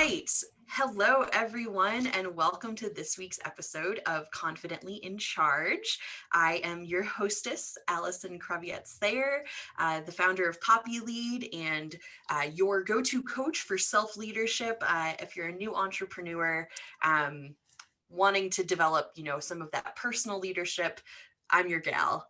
right. Hello, everyone, and welcome to this week's episode of Confidently in Charge. I am your hostess, Allison Kravietz-Thayer, the founder of Poppy Lead and your go-to coach for self-leadership. If you're a new entrepreneur wanting to develop, some of that personal leadership, I'm your gal.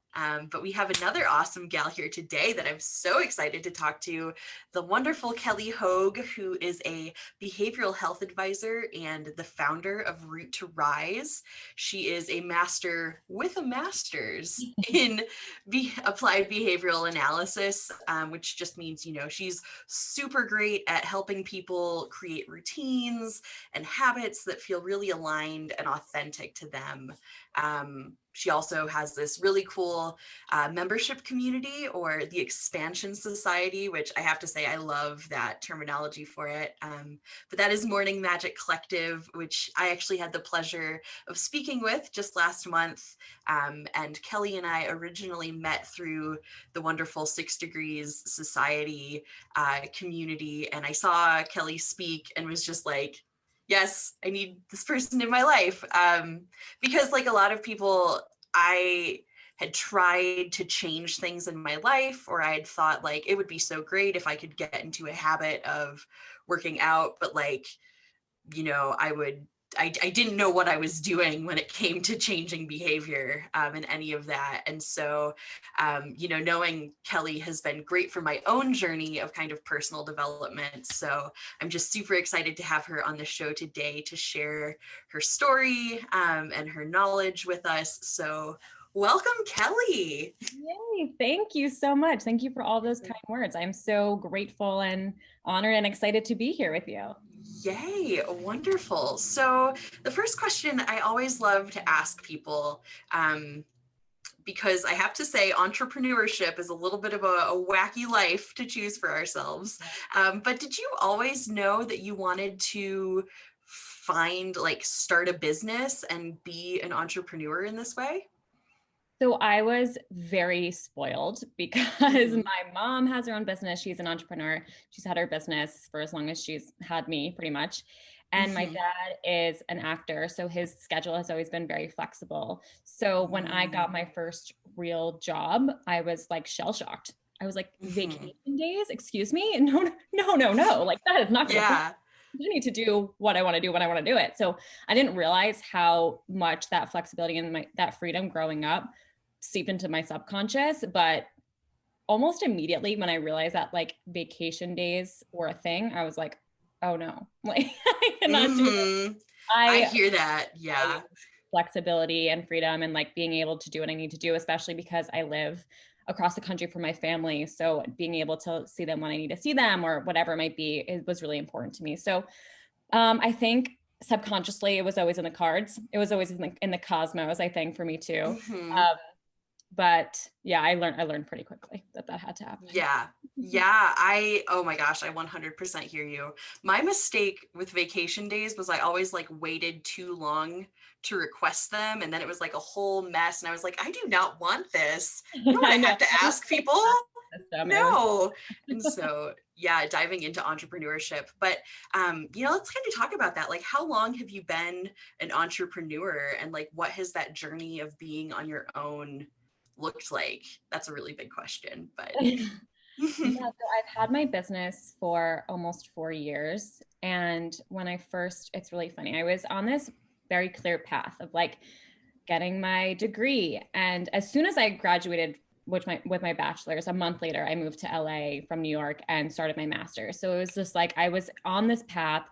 But we have another awesome gal here today that I'm so excited to talk to, the wonderful Kelley Hoag, who is a behavioral health advisor and the founder of Root to Rise. She is a master with a master's in applied behavioral analysis, which just means, she's super great at helping people create routines and habits that feel really aligned and authentic to them. She also has this really cool membership community, or the Expansion Society, which I have to say I love that terminology for it. But that is Morning Magic Collective, which I actually had the pleasure of speaking with just last month. And Kelley and I originally met through the wonderful 6 Degrees Society community. And I saw Kelley speak and was just like, yes, I need this person in my life. Because like a lot of people, I had tried to change things in my life, or I had thought like it would be so great if I could get into a habit of working out, but like, I didn't know what I was doing when it came to changing behavior and any of that. And so, knowing Kelley has been great for my own journey of kind of personal development. So I'm just super excited to have her on the show today to share her story and her knowledge with us. So welcome, Kelley. Yay, thank you so much. Thank you for all those kind words. I'm so grateful and honored and excited to be here with you. Yay, wonderful. So the first question I always love to ask people, because I have to say entrepreneurship is a little bit of a wacky life to choose for ourselves. But did you always know that you wanted to start a business and be an entrepreneur in this way? So I was very spoiled because my mom has her own business. She's an entrepreneur. She's had her business for as long as she's had me, pretty much. And my dad is an actor, so his schedule has always been very flexible. So when I got my first real job, I was like shell-shocked. I was like, vacation days? Excuse me? No. Like that is not going to I need to do what I want to do when I want to do it. So I didn't realize how much that flexibility and that freedom growing up seep into my subconscious. But almost immediately when I realized that like vacation days were a thing, I was like, oh no, like I cannot do it. I hear that. Yeah. Flexibility and freedom and like being able to do what I need to do, especially because I live across the country from my family. So being able to see them when I need to see them or whatever it might be, it was really important to me. So I think subconsciously it was always in the cards. It was always in the cosmos, I think, for me too. But yeah, I learned pretty quickly that had to happen. Yeah. Oh my gosh, I 100% hear you. My mistake with vacation days was I always like waited too long to request them. And then it was like a whole mess. And I was like, I do not want this. I have to ask people. No. And so, yeah, diving into entrepreneurship. But, let's kind of talk about that. Like, how long have you been an entrepreneur, and like, what has that journey of being on your own looked like? That's a really big question, but. Yeah, so I've had my business for almost 4 years. And when it's really funny, I was on this very clear path of like getting my degree. And as soon as I graduated with my bachelor's, a month later, I moved to LA from New York and started my master's. So it was just like, I was on this path.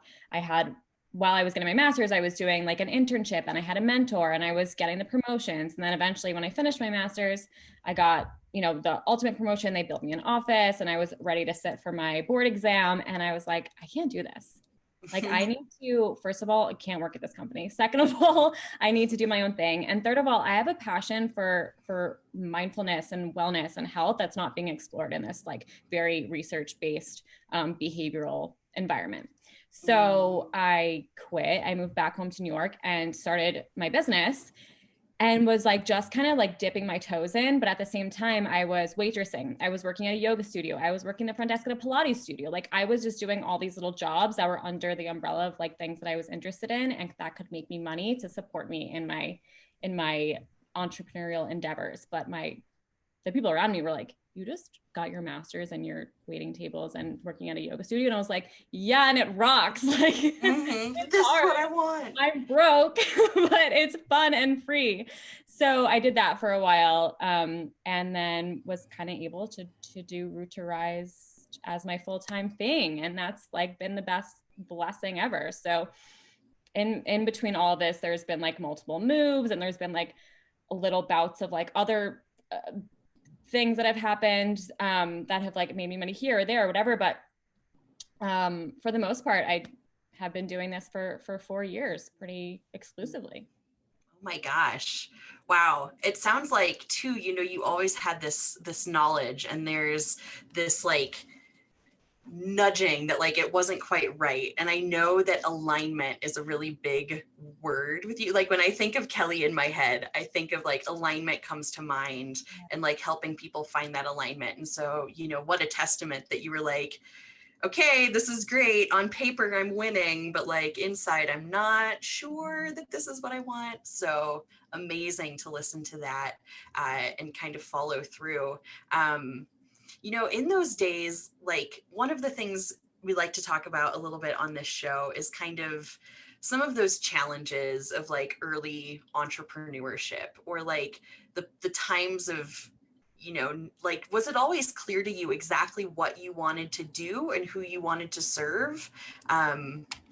While I was getting my master's, I was doing like an internship and I had a mentor and I was getting the promotions. And then eventually when I finished my master's, I got, the ultimate promotion. They built me an office and I was ready to sit for my board exam. And I was like, I can't do this. Like I need to, first of all, I can't work at this company. Second of all, I need to do my own thing. And third of all, I have a passion for mindfulness and wellness and health that's not being explored in this like very research-based behavioral environment. So I quit. I moved back home to New York and started my business. and was like just kind of like dipping my toes in. But at the same time, I was waitressing. I was working at a yoga studio. I was working the front desk at a Pilates studio. Like I was just doing all these little jobs that were under the umbrella of like things that I was interested in and that could make me money to support me in my entrepreneurial endeavors. But the people around me were like, you just got your master's and you're waiting tables and working at a yoga studio. And I was like, yeah, and it rocks. Like it's This is hard. what I want. I'm broke, but it's fun and free. So I did that for a while, and then was kind of able to do Root to Rise as my full-time thing, and that's like been the best blessing ever. So in between all of this, there's been like multiple moves, and there's been like little bouts of like other things that have happened that have like made me money here or there or whatever. But for the most part, I have been doing this for 4 years pretty exclusively. Oh my gosh. Wow. It sounds like too, you always had this knowledge, and there's this like nudging that like it wasn't quite right. And I know that alignment is a really big word with you. Like when I think of Kelley in my head, I think of like alignment comes to mind, and like helping people find that alignment. And so, what a testament that you were like, okay, this is great. On paper, I'm winning, but like inside, I'm not sure that this is what I want. So amazing to listen to that and kind of follow through. In those days, like one of the things we like to talk about a little bit on this show is kind of some of those challenges of like early entrepreneurship, or like the times of, like, was it always clear to you exactly what you wanted to do and who you wanted to serve?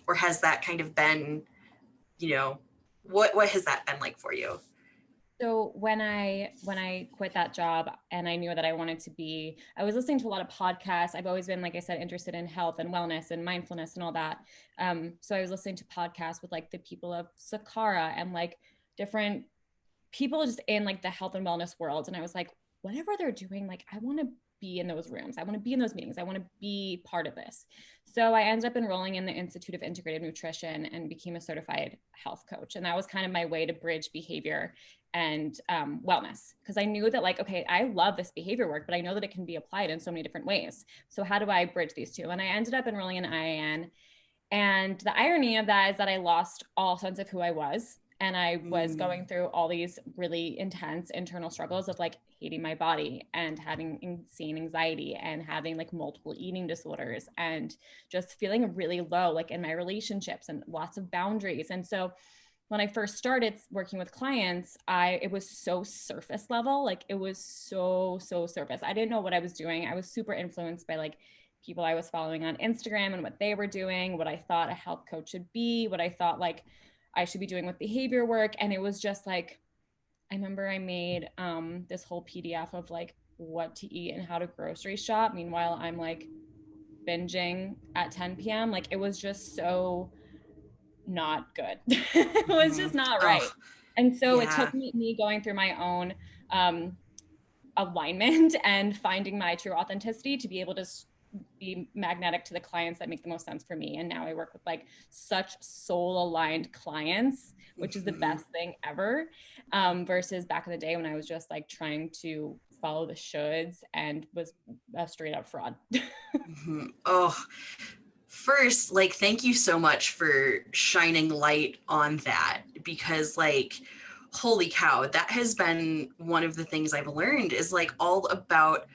Or has that kind of been, what has that been like for you? So when I quit that job and I knew that I was listening to a lot of podcasts. I've always been, like I said, interested in health and wellness and mindfulness and all that. So I was listening to podcasts with like the people of Sakara and like different people just in like the health and wellness world. And I was like, whatever they're doing, like I want to be in those rooms. I want to be in those meetings. I want to be part of this. So I ended up enrolling in the Institute of Integrative Nutrition and became a certified health coach. And that was kind of my way to bridge behavior and wellness, because I knew that like, okay, I love this behavior work, but I know that it can be applied in so many different ways. So how do I bridge these two? And I ended up enrolling in IIN. And the irony of that is that I lost all sense of who I was. And I was going through all these really intense internal struggles of like hating my body and having insane anxiety and having like multiple eating disorders and just feeling really low, like in my relationships and lots of boundaries. And so when I first started working with clients, it was so surface level. Like it was so surface. I didn't know what I was doing. I was super influenced by like people I was following on Instagram and what they were doing, what I thought a health coach should be, what I thought like I should be doing with behavior work. And it was just like, I remember I made this whole PDF of like what to eat and how to grocery shop. Meanwhile, I'm like binging at 10 p.m. Like it was just so not good. It was just not right. Oh, And so it yeah. took me going through my own alignment and finding my true authenticity to be able to be magnetic to the clients that make the most sense for me. And now I work with like such soul aligned clients, which is the best thing ever. Versus back in the day when I was just like trying to follow the shoulds and was a straight up fraud. Oh, first, like, thank you so much for shining light on that, because like, holy cow, that has been one of the things I've learned is like all about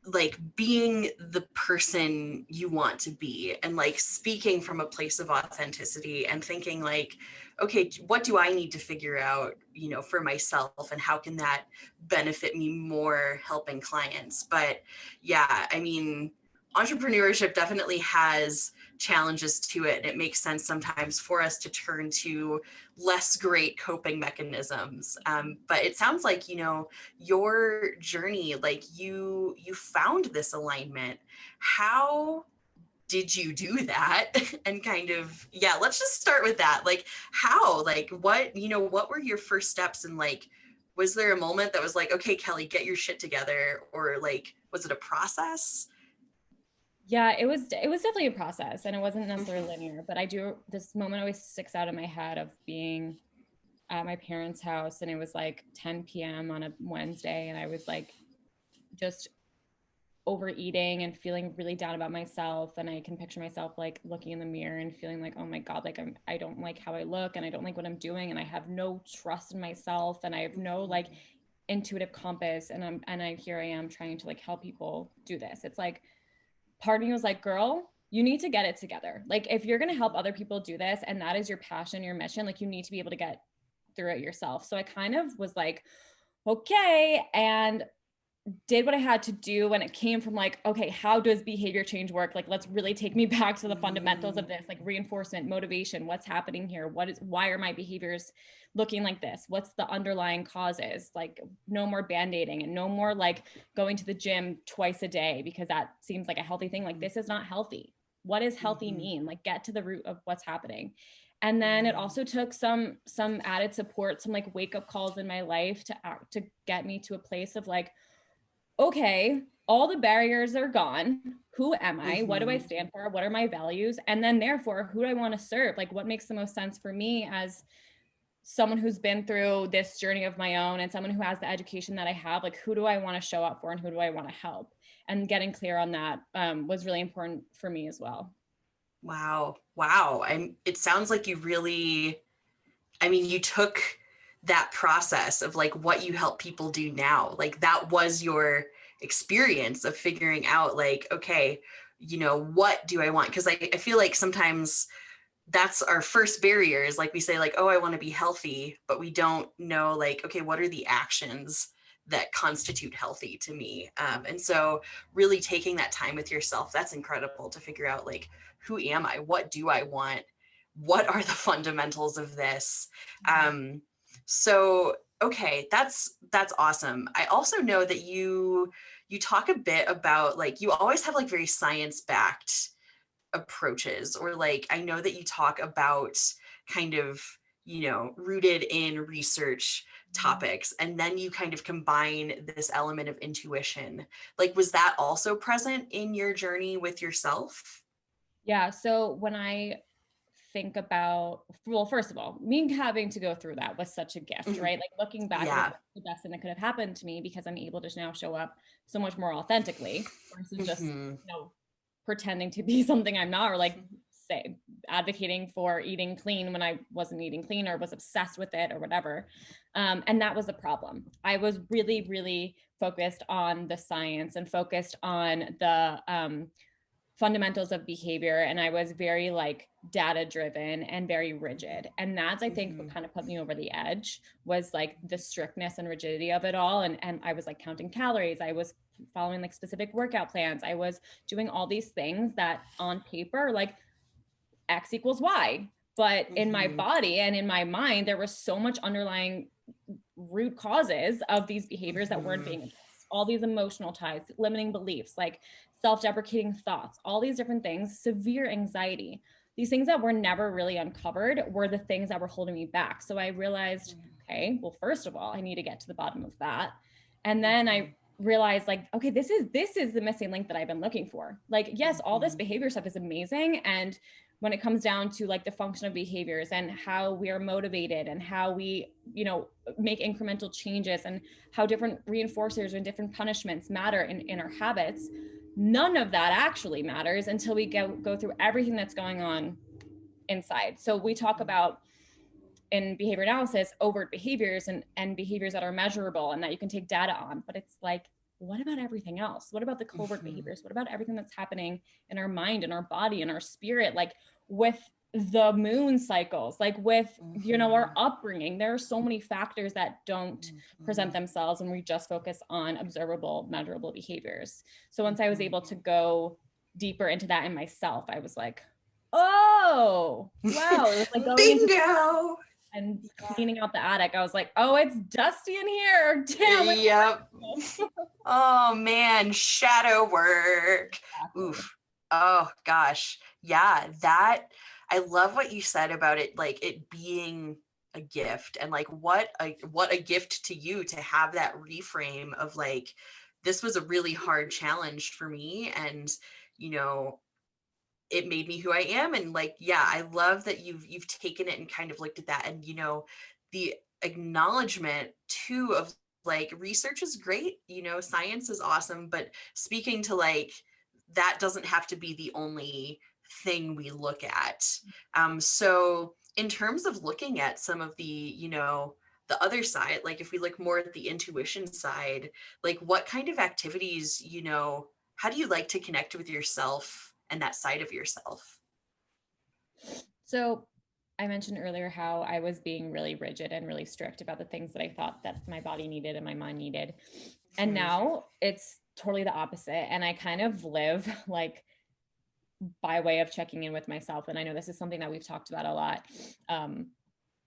like being the person you want to be, and like speaking from a place of authenticity and thinking like, okay, what do I need to figure out, for myself, and how can that benefit me more helping clients? But yeah, I mean, entrepreneurship definitely has challenges to it. It makes sense sometimes for us to turn to less great coping mechanisms. But it sounds like, your journey, like you found this alignment. How did you do that? And kind of, yeah, let's just start with that. Like how, like what were your first steps? And like, was there a moment that was like, okay, Kelley, get your shit together? Or like, was it a process? Yeah, it was definitely a process and it wasn't necessarily linear, but this moment always sticks out in my head of being at my parents' house, and it was like 10 p.m. on a Wednesday, and I was like just overeating and feeling really down about myself. And I can picture myself like looking in the mirror and feeling like, oh my God, like I don't like how I look, and I don't like what I'm doing, and I have no trust in myself, and I have no like intuitive compass. And here I am trying to like help people do this. It's like part of me was like, girl, you need to get it together. Like if you're going to help other people do this and that is your passion, your mission, like you need to be able to get through it yourself. So I kind of was like, okay, and did what I had to do when it came from like, okay, how does behavior change work? Like, let's really take me back to the fundamentals of this, like reinforcement, motivation, what's happening here? Why are my behaviors looking like this? What's the underlying causes? Like no more band-aiding and no more like going to the gym twice a day because that seems like a healthy thing. Like this is not healthy. What does healthy mean? Like get to the root of what's happening. And then it also took some added support, some like wake up calls in my life to get me to a place of like, okay, all the barriers are gone. Who am I? What do I stand for? What are my values? And then therefore, who do I want to serve? Like what makes the most sense for me as someone who's been through this journey of my own and someone who has the education that I have? Like who do I want to show up for and who do I want to help? And getting clear on that was really important for me as well. Wow. It sounds like you really, you took that process of like what you help people do now. Like that was your experience of figuring out like, okay, what do I want? Because I feel like sometimes that's our first barrier is like we say like, oh, I want to be healthy, but we don't know like, okay, what are the actions that constitute healthy to me? And so really taking that time with yourself, that's incredible to figure out like, who am I? What do I want? What are the fundamentals of this? So, okay, that's awesome. I also know that you talk a bit about like, you always have like very science-backed approaches, or like I know that you talk about kind of rooted in research topics, and then you kind of combine this element of intuition. Like was that also present in your journey with yourself? Yeah, so when I think about, well, first of all, me having to go through that was such a gift, right? Like looking back, it was Yeah. the best thing that could have happened to me because I'm able to now show up so much more authentically versus just, pretending to be something I'm not, or like say advocating for eating clean when I wasn't eating clean or was obsessed with it or whatever. And that was the problem. I was really, really focused on the science and focused on the fundamentals of behavior, and I was very like data driven and very rigid, and that's I think what kind of put me over the edge was like the strictness and rigidity of it all. And I was like counting calories, I was following like specific workout plans, I was doing all these things that on paper like X equals Y, but in my body and in my mind there was so much underlying root causes of these behaviors that weren't being addressed. All these emotional ties, limiting beliefs, like self-deprecating thoughts, all these different things, severe anxiety. These things that were never really uncovered were the things that were holding me back. So I realized, okay, well, first of all, I need to get to the bottom of that. And then I realized like, okay, this is the missing link that I've been looking for. Like, yes, all this behavior stuff is amazing. And when it comes down to like the function of behaviors and how we are motivated and how we, make incremental changes and how different reinforcers and different punishments matter in our habits, none of that actually matters until we go through everything that's going on inside. So we talk about in behavior analysis, overt behaviors and behaviors that are measurable and that you can take data on, but it's like, what about everything else? What about the covert behaviors? What about everything that's happening in our mind, in our body, in our spirit, like with the moon cycles, like with, our upbringing? There are so many factors that don't present themselves when we just focus on observable, measurable behaviors. So once I was able to go deeper into that in myself, I was like, oh, wow. It was like going Bingo! and cleaning out the attic. I was like, oh, it's dusty in here. Damn it. Yep. Oh man, shadow work. Exactly. Oof. Oh gosh. Yeah, I love what you said about it, like it being a gift, and like what a gift to you to have that reframe of like, this was a really hard challenge for me, and it made me who I am. And like, yeah, I love that you've taken it and kind of looked at that, and the acknowledgement too of like research is great, science is awesome, but speaking to like that doesn't have to be the only thing we look at. So in terms of looking at some of the other side, like if we look more at the intuition side, like what kind of activities, how do you like to connect with yourself and that side of yourself? So I mentioned earlier how I was being really rigid and really strict about the things that I thought that my body needed and my mind needed. And now it's totally the opposite. And I kind of live like by way of checking in with myself. And I know this is something that we've talked about a lot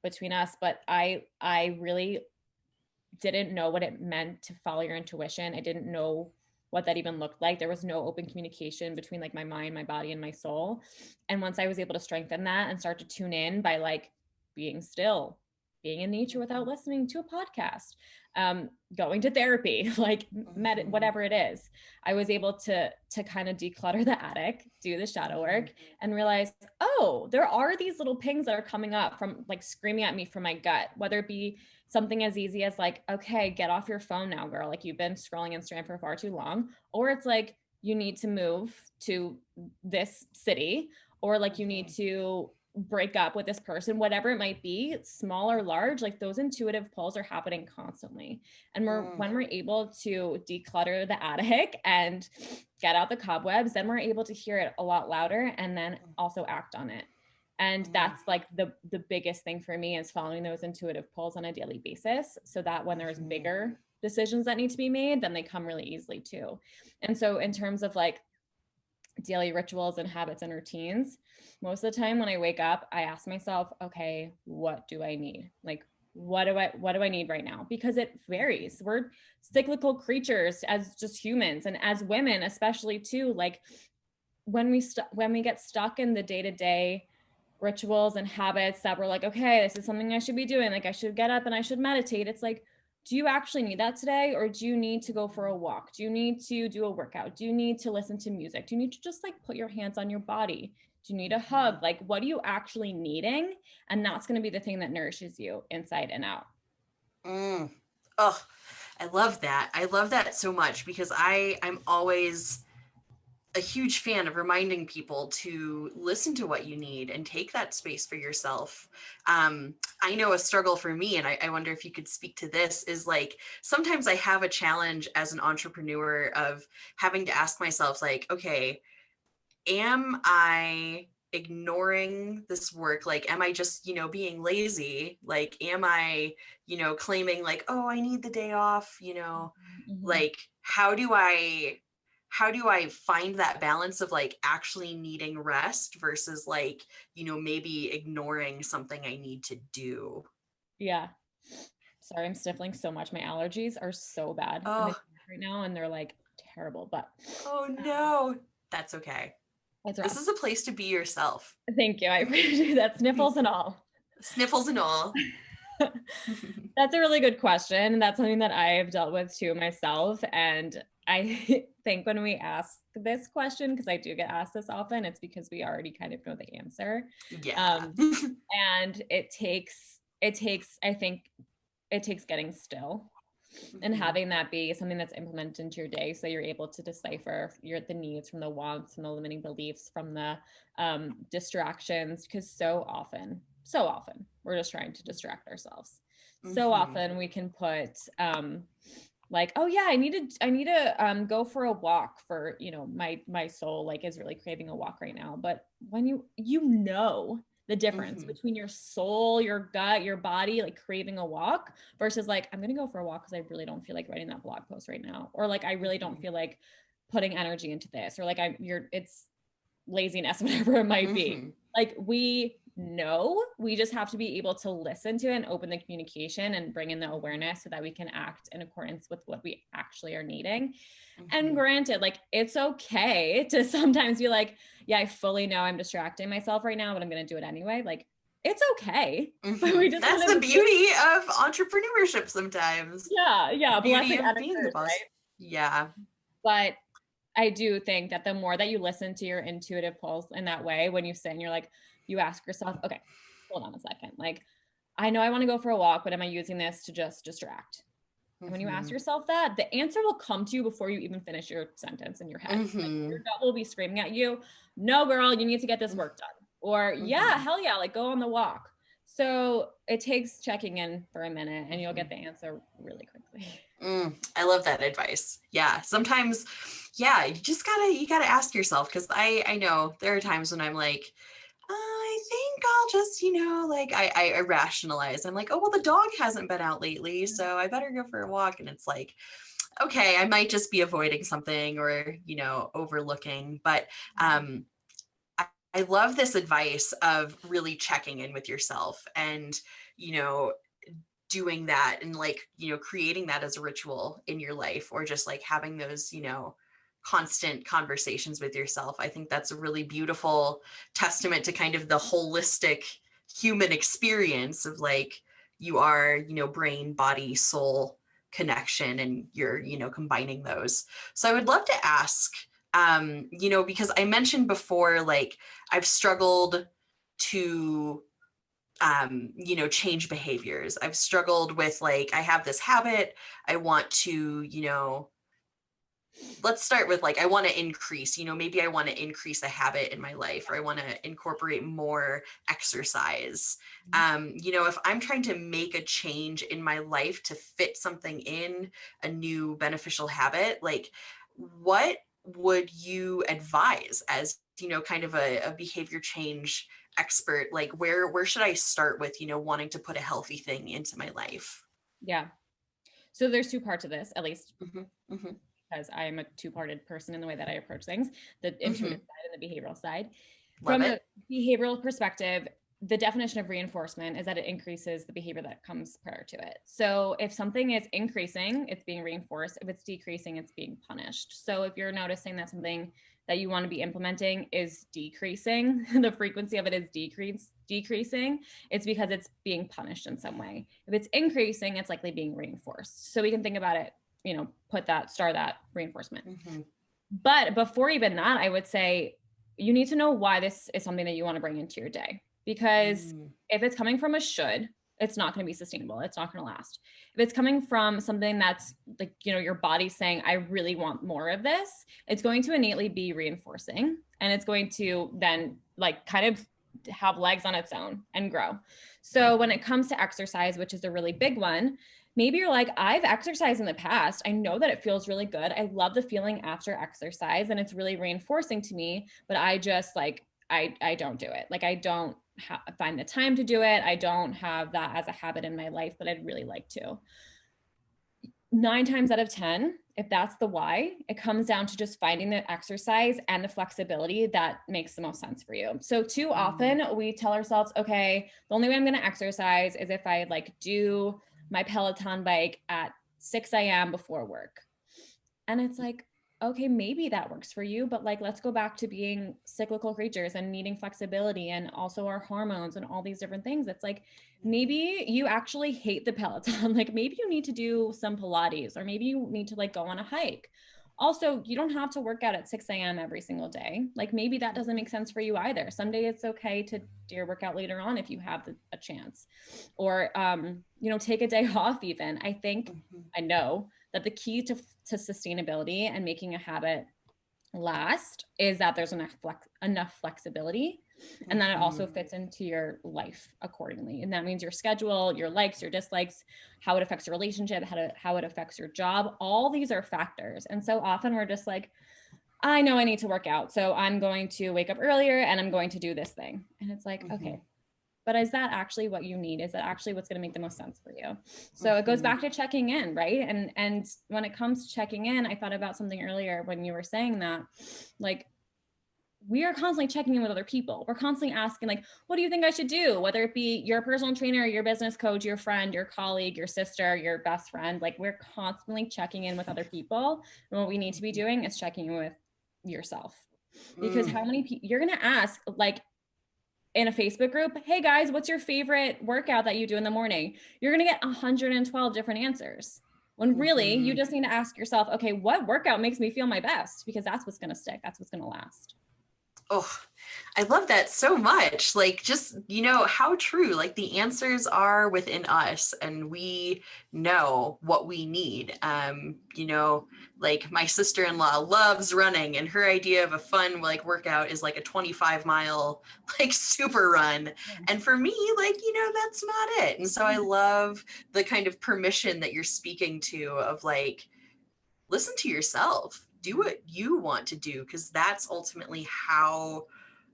between us, but I really didn't know what it meant to follow your intuition. I didn't know what that even looked like. There was no open communication between like my mind, my body, and my soul. And once I was able to strengthen that and start to tune in by like being still, being in nature without listening to a podcast, going to therapy, like whatever it is, I was able to kind of declutter the attic, do the shadow work, and realize, oh, there are these little pings that are coming up from like screaming at me from my gut, whether it be something as easy as like, okay, get off your phone now, girl. Like you've been scrolling Instagram for far too long. Or it's like, you need to move to this city, or like you need to break up with this person, whatever it might be, small or large, like those intuitive pulls are happening constantly. And when we're able to declutter the attic and get out the cobwebs, then we're able to hear it a lot louder and then also act on it. And that's like the biggest thing for me is following those intuitive pulls on a daily basis, so that when there's bigger decisions that need to be made, then they come really easily too. And so in terms of like daily rituals and habits and routines, most of the time when I wake up, I ask myself, okay, what do I need? Like, what do I need right now? Because it varies. We're cyclical creatures as just humans, and as women especially too. Like when we get stuck in the day-to-day rituals and habits that we're like, okay, this is something I should be doing. Like I should get up and I should meditate. It's like, do you actually need that today? Or do you need to go for a walk? Do you need to do a workout? Do you need to listen to music? Do you need to just like put your hands on your body? Do you need a hug? Like, what are you actually needing? And that's going to be the thing that nourishes you inside and out. Oh, I love that. I love that so much because I'm always a huge fan of reminding people to listen to what you need and take that space for yourself. I know a struggle for me, and I wonder if you could speak to this, is like sometimes I have a challenge as an entrepreneur of having to ask myself, like, okay, am I ignoring this work? Like, am I just, being lazy? Like, am I, claiming like, oh, I need the day off, like, how do I find that balance of like actually needing rest versus like, maybe ignoring something I need to do? Yeah. Sorry, I'm sniffling so much. My allergies are so bad Oh, right now, and they're like terrible, but oh no. That's okay. it's This rough. is a place to be yourself. Thank you. I appreciate that. Sniffles and all. Sniffles and all. That's a really good question. That's something that I have dealt with too myself. And I think when we ask this question, because I do get asked this often, it's because we already kind of know the answer. Yeah. And it takes, I think it takes getting still and having that be something that's implemented into your day, so you're able to decipher the needs from the wants, from the limiting beliefs, from the distractions, because so often we're just trying to distract ourselves. So often we can put like, oh yeah, I need to go for a walk for, my soul like is really craving a walk right now. But when the difference between your soul, your gut, your body, like craving a walk versus like, I'm going to go for a walk because I really don't feel like writing that blog post right now. Or like, I really don't feel like putting energy into this, or like it's laziness, whatever it might be. Like we just have to be able to listen to it and open the communication and bring in the awareness so that we can act in accordance with what we actually are needing. And granted, like it's okay to sometimes be like, yeah, I fully know I'm distracting myself right now, but I'm going to do it anyway. Like it's okay. But we just That's the beauty of entrepreneurship sometimes. Yeah. Beauty of being the boss. Right? Yeah. But I do think that the more that you listen to your intuitive pulse in that way, when you sit and you're like, you ask yourself, okay, hold on a second. Like, I know I want to go for a walk, but am I using this to just distract? And when you ask yourself that, the answer will come to you before you even finish your sentence in your head. Like, your gut will be screaming at you, no, girl, you need to get this work done. Or yeah, hell yeah, like go on the walk. So it takes checking in for a minute and you'll get the answer really quickly. I love that advice. Yeah. Sometimes, yeah, you gotta ask yourself, because I know there are times when I'm like, I think I'll just, like I rationalize. I'm like, oh, well, the dog hasn't been out lately, so I better go for a walk. And it's like, okay, I might just be avoiding something or, overlooking. But I love this advice of really checking in with yourself and, you know, doing that and like, creating that as a ritual in your life, or just like having those, constant conversations with yourself. I think that's a really beautiful testament to kind of the holistic human experience of like, you are, brain, body, soul connection, and you're, combining those. So I would love to ask, because I mentioned before, like I've struggled to change behaviors. I've struggled with like, I have this habit. I want to, let's start with like, I want to increase, maybe I want to increase a habit in my life, or I want to incorporate more exercise. If I'm trying to make a change in my life to fit something in a new beneficial habit, like what would you advise as, kind of a behavior change expert? Like where should I start with, wanting to put a healthy thing into my life? Yeah. So there's two parts of this, at least Mm-hmm. because I am a two-parted person in the way that I approach things, the intuitive side and the behavioral side. Love From it. a behavioral perspective, the definition of reinforcement is that it increases the behavior that comes prior to it. So if something is increasing, it's being reinforced. If it's decreasing, it's being punished. So if you're noticing that something that you want to be implementing is decreasing, the frequency of it is decreasing, it's because it's being punished in some way. If it's increasing, it's likely being reinforced. So we can think about it, put that, star that reinforcement. But before even that, I would say you need to know why this is something that you want to bring into your day. Because if it's coming from a should, it's not going to be sustainable. It's not going to last. If it's coming from something that's like, your body's saying, I really want more of this, it's going to innately be reinforcing. And it's going to then like kind of have legs on its own and grow. So when it comes to exercise, which is a really big one, maybe you're like, I've exercised in the past. I know that it feels really good. I love the feeling after exercise and it's really reinforcing to me, but I just like, I don't do it. Like I don't find the time to do it. I don't have that as a habit in my life, but I'd really like to. 9 times out of 10, if that's the why, it comes down to just finding the exercise and the flexibility that makes the most sense for you. So too often we tell ourselves, okay, the only way I'm going to exercise is if I like do my Peloton bike at 6 a.m. before work. And it's like, okay, maybe that works for you, but like, let's go back to being cyclical creatures and needing flexibility and also our hormones and all these different things. It's like, maybe you actually hate the Peloton. Like maybe you need to do some Pilates, or maybe you need to like go on a hike. Also, you don't have to work out at 6 a.m. every single day. Like maybe that doesn't make sense for you either. Someday it's okay to do your workout later on if you have a chance, or, take a day off even. I think, I know that the key to sustainability and making a habit last is that there's enough flexibility, and then it also fits into your life accordingly. And that means your schedule, your likes, your dislikes, how it affects your relationship, how it affects your job. All these are factors. And so often we're just like, I know I need to work out, so I'm going to wake up earlier and I'm going to do this thing. And it's like, okay, but is that actually what you need? Is that actually what's going to make the most sense for you? So it goes back to checking in, right? And when it comes to checking in, I thought about something earlier when you were saying that, like, we are constantly checking in with other people. We're constantly asking, like, what do you think I should do? Whether it be your personal trainer, your business coach, your friend, your colleague, your sister, your best friend, like we're constantly checking in with other people. And what we need to be doing is checking in with yourself. Because how many people you're going to ask, like, in a Facebook group, hey guys, what's your favorite workout that you do in the morning? You're going to get 112 different answers. When really you just need to ask yourself, okay, what workout makes me feel my best? Because that's what's going to stick. That's what's going to last. Oh, I love that so much. Like, just, how true. Like, the answers are within us, and we know what we need. Like my sister-in-law loves running, and her idea of a fun like workout is like a 25-mile like super run. And for me, like, that's not it. And so I love the kind of permission that you're speaking to of like, listen to yourself, do what you want to do, because that's ultimately how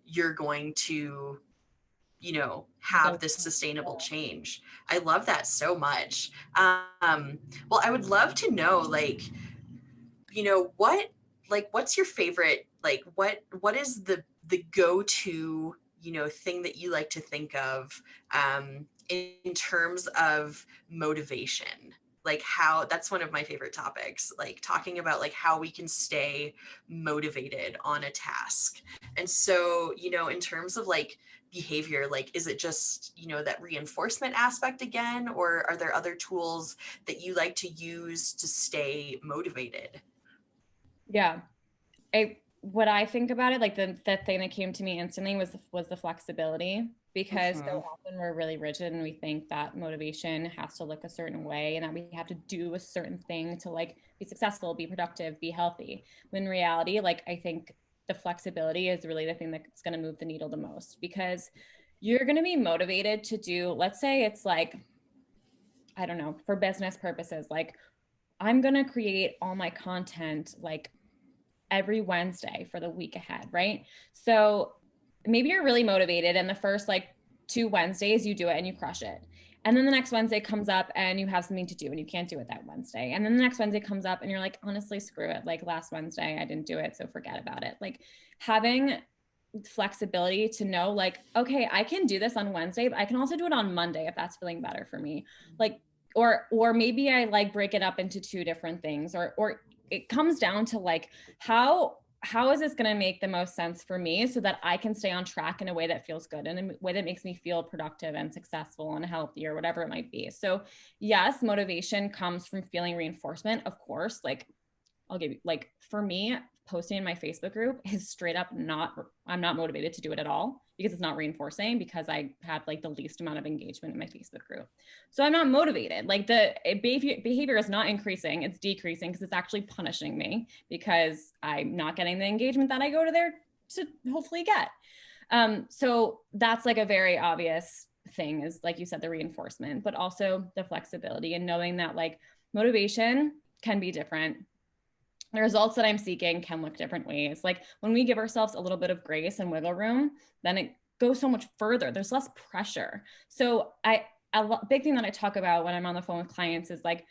you're going to have this sustainable change. I love that so much. Well, I would love to know, like, what's your favorite, like, what is the go-to thing that you like to think of in terms of motivation, like how that's one of my favorite topics, like talking about like how we can stay motivated on a task. And so in terms of like behavior, like, is it just that reinforcement aspect again, or are there other tools that you like to use to stay motivated? Yeah. What I think about it, like the thing that came to me instantly was the flexibility, because so Mm-hmm. often we're really rigid and we think that motivation has to look a certain way and that we have to do a certain thing to like be successful, be productive, be healthy. When in reality, like I think the flexibility is really the thing that's going to move the needle the most, because you're going to be motivated to do, let's say it's like, I don't know, for business purposes, like I'm going to create all my content like every Wednesday for the week ahead, right? So maybe you're really motivated and the first like 2 Wednesdays you do it and you crush it. And then the next Wednesday comes up and you have something to do and you can't do it that Wednesday. And then the next Wednesday comes up and you're like, honestly, screw it. Like last Wednesday, I didn't do it. So forget about it. Like having flexibility to know like, okay, I can do this on Wednesday, but I can also do it on Monday if that's feeling better for me. Like, or maybe I like break it up into two different things, or it comes down to like how is this going to make the most sense for me so that I can stay on track in a way that feels good and in a way that makes me feel productive and successful and healthy or whatever it might be. So yes, motivation comes from feeling reinforcement, of course. Like I'll give you, like, for me, posting in my Facebook group is straight up not, I'm not motivated to do it at all because it's not reinforcing, because I have like the least amount of engagement in my Facebook group. So I'm not motivated. Like the behavior is not increasing, it's decreasing because it's actually punishing me because I'm not getting the engagement that I go to there to hopefully get. So that's like a very obvious thing, is like you said, the reinforcement, but also the flexibility and knowing that like motivation can be different. The results that I'm seeking can look different ways. Like when we give ourselves a little bit of grace and wiggle room, then it goes so much further. There's less pressure. So a big thing that I talk about when I'm on the phone with clients is like,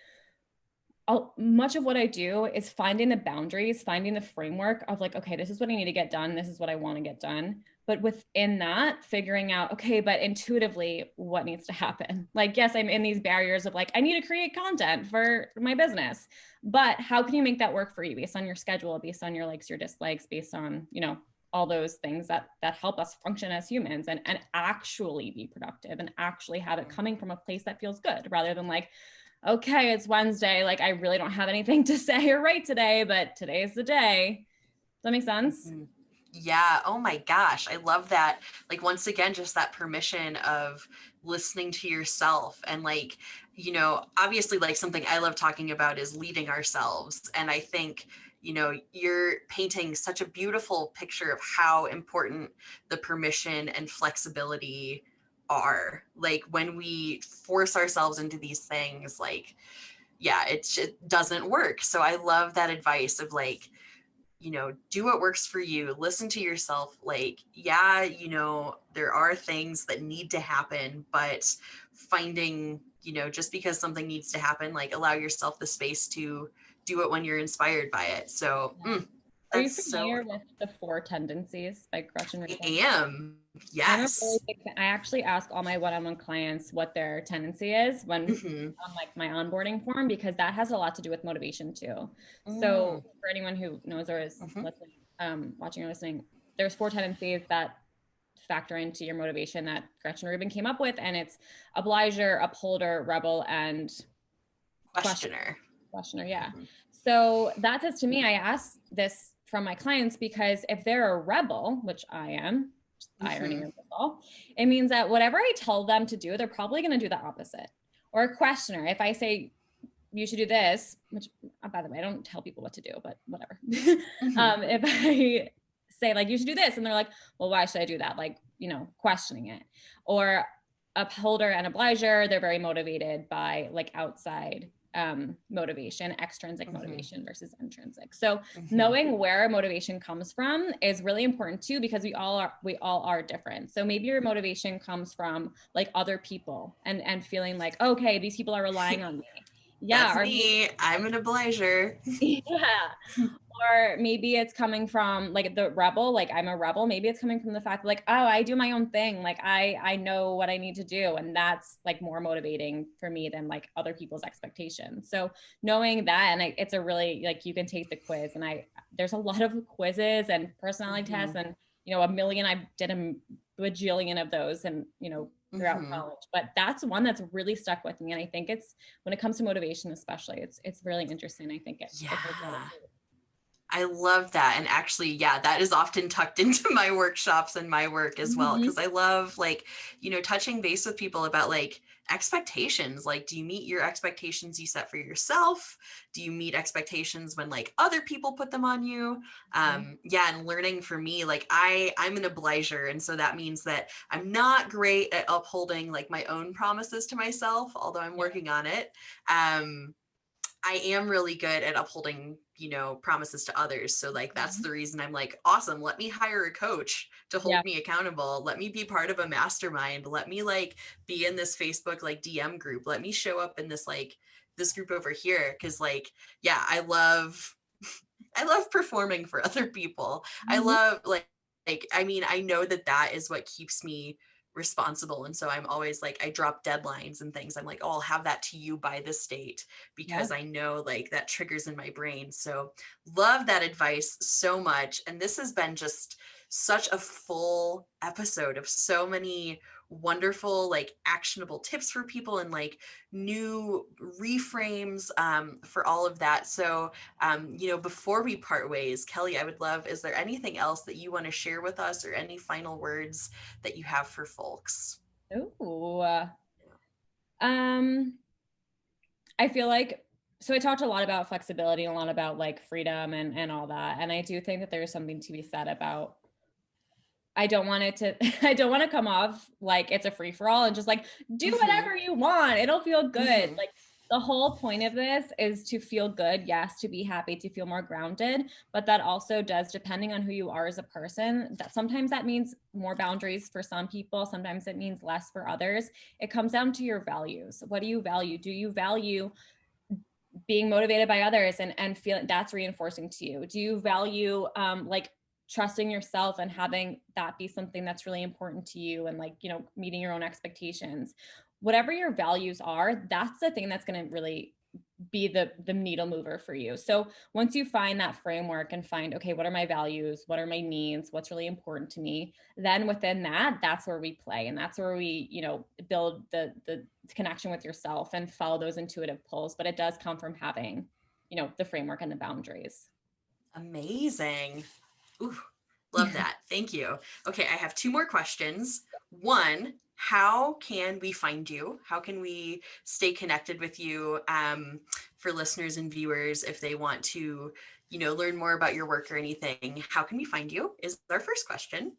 much of what I do is finding the boundaries, finding the framework of like, okay, this is what I need to get done. This is what I want to get done. But within that, figuring out, okay, but intuitively, what needs to happen? Like, yes, I'm in these barriers of like, I need to create content for my business, but how can you make that work for you based on your schedule, based on your likes, your dislikes, based on, all those things that help us function as humans and actually be productive and actually have it coming from a place that feels good, rather than like, okay, it's Wednesday. Like, I really don't have anything to say or write today, but today is the day. Does that make sense? Mm-hmm. Yeah. Oh my gosh. I love that. Like, once again, just that permission of listening to yourself. And like, obviously, like something I love talking about is leading ourselves. And I think, you're painting such a beautiful picture of how important the permission and flexibility are. Like, when we force ourselves into these things, like, yeah, it doesn't work. So I love that advice of like, do what works for you, listen to yourself. Like, yeah, there are things that need to happen, but finding, just because something needs to happen, like allow yourself the space to do it when you're inspired by it. So Are you that's so, familiar with the Four Tendencies by Gretchen I Rubin? am. I'm a really Yes. big fan. I actually ask all my one-on-one clients what their tendency is when Mm-hmm. on like my onboarding form, because that has a lot to do with motivation too. Mm. So for anyone who knows or is Mm-hmm. listening, watching or listening, there's four tendencies that factor into your motivation that Gretchen Rubin came up with, and it's obliger, upholder, rebel, and questioner. Questioner. Questioner, yeah. Mm-hmm. So that says to me, I asked this from my clients, because if they're a rebel, which I am, irony of it all, it means that whatever I tell them to do, they're probably going to do the opposite. Or a questioner, if I say you should do this, which by the way, I don't tell people what to do, but whatever. If I say like, you should do this, and they're like, well, why should I do that? Like, questioning it. Or upholder and obliger, they're very motivated by like outside motivation, extrinsic motivation versus intrinsic. So knowing where motivation comes from is really important too, because we all are different. So maybe your motivation comes from like other people and feeling like, okay, these people are relying on me. Yeah. That's me. I'm an obliger. Yeah. Or maybe it's coming from like the rebel, like I'm a rebel. Maybe it's coming from the fact like, oh, I do my own thing. Like I know what I need to do. And that's like more motivating for me than like other people's expectations. So knowing that, and it's a really, like, you can take the quiz, and there's a lot of quizzes and personality tests, and, a million, I did a bajillion of those, and, throughout college, but that's one that's really stuck with me. And I think it's, when it comes to motivation, especially, it's really interesting. I think I love that. And actually, that is often tucked into my workshops and my work as well. Cause I love like, touching base with people about like expectations. Like, do you meet your expectations you set for yourself? Do you meet expectations when like other people put them on you? And learning for me, like I'm an obliger. And so that means that I'm not great at upholding like my own promises to myself, although I'm working on it. I am really good at upholding, promises to others. So like, that's the reason I'm like, awesome. Let me hire a coach to hold me accountable. Let me be part of a mastermind. Let me like be in this Facebook, like DM group. Let me show up in this, like this group over here. Cause like, I love performing for other people. I love I know that is what keeps me responsible. And so I'm always like, I drop deadlines and things. I'm like, oh, I'll have that to you by this date, because I know like that triggers in my brain. So love that advice so much. And this has been just such a full episode of so many wonderful, like actionable tips for people and like new reframes for all of that. So, before we part ways, Kelley, I would love, is there anything else that you want to share with us, or any final words that you have for folks? I feel like, so I talked a lot about flexibility and a lot about like freedom and all that. And I do think that there's something to be said about, I don't want to come off like it's a free for all and just like, do whatever you want. It'll feel good. Like the whole point of this is to feel good. Yes. To be happy, to feel more grounded, but that also does, depending on who you are as a person, that sometimes that means more boundaries for some people. Sometimes it means less for others. It comes down to your values. What do you value? Do you value being motivated by others and feeling that's reinforcing to you? Do you value like trusting yourself and having that be something that's really important to you, and like, meeting your own expectations? Whatever your values are, that's the thing that's going to really be the needle mover for you. So once you find that framework and find, okay, what are my values? What are my needs? What's really important to me? Then within that, that's where we play. And that's where we, build the connection with yourself and follow those intuitive pulls. But it does come from having, the framework and the boundaries. Amazing. Ooh, love that. Thank you. Okay, I have two more questions. One, how can we find you? How can we stay connected with you for listeners and viewers if they want to, learn more about your work or anything? How can we find you is our first question.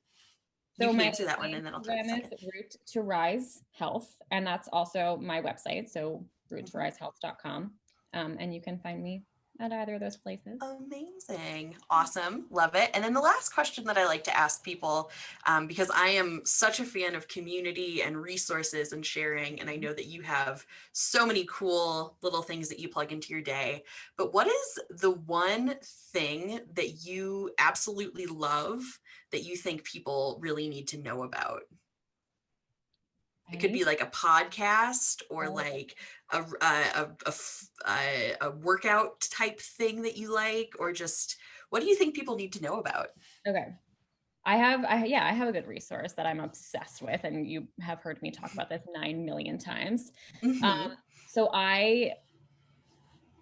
So you can answer that one, and then I'll tell you the second. Root to Rise Health, and that's also my website, so roottorisehealth.com. And you can find me at either of those places. Amazing. Awesome. Love it. And then the last question that I like to ask people, because I am such a fan of community and resources and sharing, and I know that you have so many cool little things that you plug into your day, but what is the one thing that you absolutely love that you think people really need to know about? It could be like a podcast or like a workout type thing that you like, or just what do you think people need to know about? Okay. I have a good resource that I'm obsessed with, and you have heard me talk about this 9 million times. So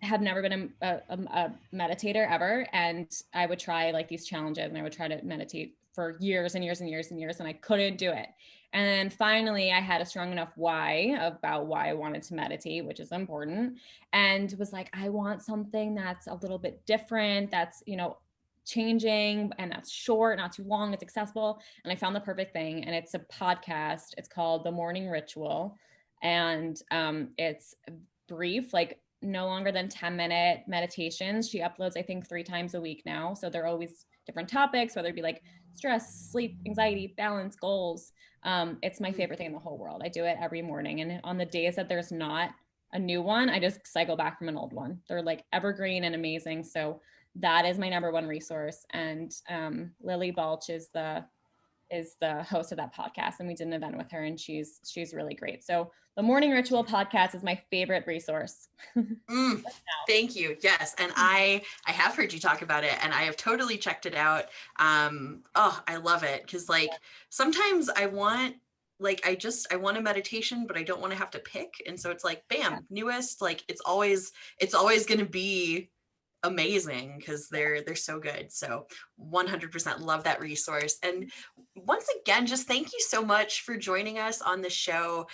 have never been a meditator ever. And I would try like these challenges and I would try to meditate for years and years and years and years, and I couldn't do it. And then finally I had a strong enough why about why I wanted to meditate, which is important, and was like, I want something that's a little bit different, that's, you know, changing, and that's short, not too long, it's accessible. And I found the perfect thing, and it's a podcast. It's called The Morning Ritual. And it's brief, like no longer than 10-minute meditations. She uploads, I think, 3 times a week now. So they're always different topics, whether it be like stress, sleep, anxiety, balance, goals. It's my favorite thing in the whole world. I do it every morning. And on the days that there's not a new one, I just cycle back from an old one. They're like evergreen and amazing. So that is my number one resource. And Lily Balch is the host of that podcast, and we did an event with her, and she's really great. So the Morning Ritual podcast is my favorite resource. Thank you. Yes. And I have heard you talk about it, and I have totally checked it out. Oh, I love it. Cause like sometimes I want a meditation, but I don't want to have to pick. And so it's like, bam, newest, like it's always going to be amazing because they're so good. So 100% love that resource. And once again, just thank you so much for joining us on the show.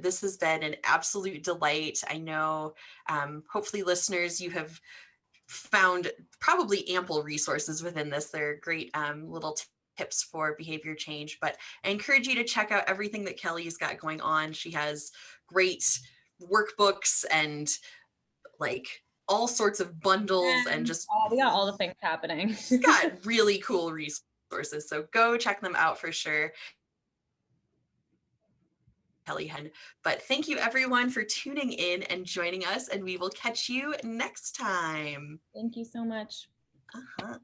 This has been an absolute delight. I know hopefully listeners, you have found probably ample resources within this. They're great little tips for behavior change, but I encourage you to check out everything that Kelley's got going on. She has great workbooks and like all sorts of bundles and just we got all the things happening. She's got really cool resources. So go check them out for sure. Kelley Hoag. But thank you everyone for tuning in and joining us, and we will catch you next time. Thank you so much. Uh-huh.